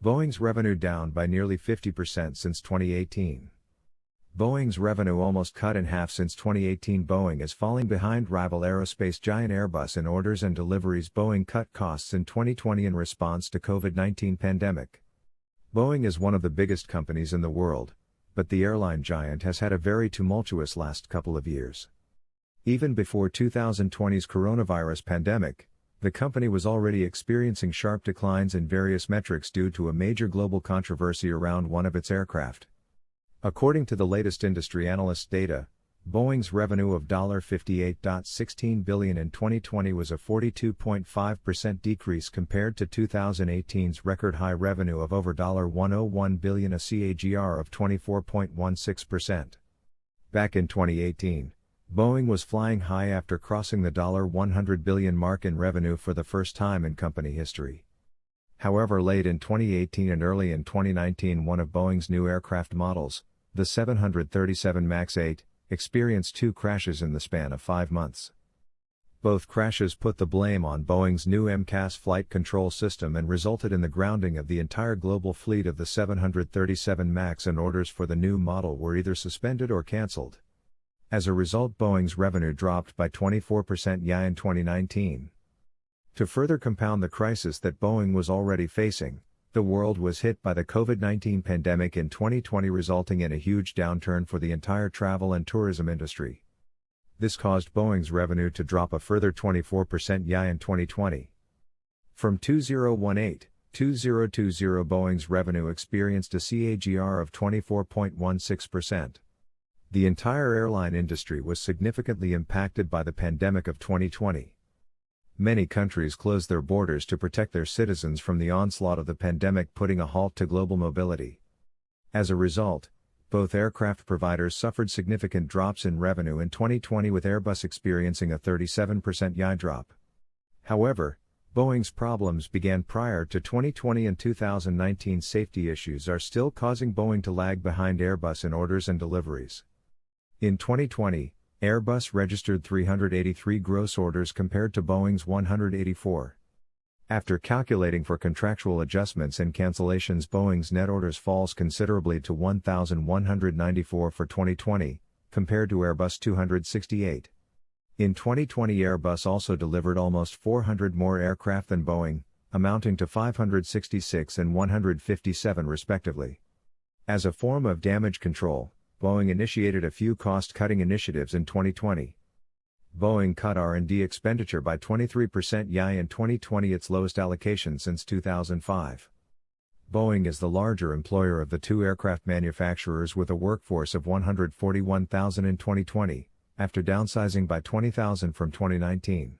Boeing's revenue down by nearly 50% since 2018. Boeing's revenue almost cut in half since 2018. Boeing is falling behind rival aerospace giant Airbus in orders and deliveries. Boeing cut costs in 2020 in response to COVID-19 pandemic. Boeing is one of the biggest companies in the world, but the airline giant has had a very tumultuous last couple of years. Even before 2020's coronavirus pandemic, the company was already experiencing sharp declines in various metrics due to a major global controversy around one of its aircraft. According to the latest industry analyst data, Boeing's revenue of $58.16 billion in 2020 was a 42.5% decrease compared to 2018's record high revenue of over $101 billion, a CAGR of 24.16%. Back in 2018, Boeing was flying high after crossing the $100 billion mark in revenue for the first time in company history. However, late in 2018 and early in 2019, one of Boeing's new aircraft models, the 737 MAX 8, experienced 2 crashes in the span of 5 months. Both crashes put the blame on Boeing's new MCAS flight control system and resulted in the grounding of the entire global fleet of the 737 MAX, and orders for the new model were either suspended or cancelled. As a result, Boeing's revenue dropped by 24% in 2019. To further compound the crisis that Boeing was already facing, the world was hit by the COVID-19 pandemic in 2020, resulting in a huge downturn for the entire travel and tourism industry. This caused Boeing's revenue to drop a further 24% in 2020. From 2018 to 2020, Boeing's revenue experienced a CAGR of 24.16%. The entire airline industry was significantly impacted by the pandemic of 2020. Many countries closed their borders to protect their citizens from the onslaught of the pandemic, putting a halt to global mobility. As a result, both aircraft providers suffered significant drops in revenue in 2020, with Airbus experiencing a 37% drop. However, Boeing's problems began prior to 2020, and 2019 safety issues are still causing Boeing to lag behind Airbus in orders and deliveries. In 2020, Airbus registered 383 gross orders compared to Boeing's 184. After calculating for contractual adjustments and cancellations, Boeing's net orders falls considerably to 1,194 for 2020, compared to Airbus 268. In 2020, Airbus also delivered almost 400 more aircraft than Boeing, amounting to 566 and 157 respectively. As a form of damage control, Boeing initiated a few cost-cutting initiatives in 2020. Boeing cut R&D expenditure by 23% in 2020, its lowest allocation since 2005. Boeing is the larger employer of the 2 aircraft manufacturers, with a workforce of 141,000 in 2020, after downsizing by 20,000 from 2019.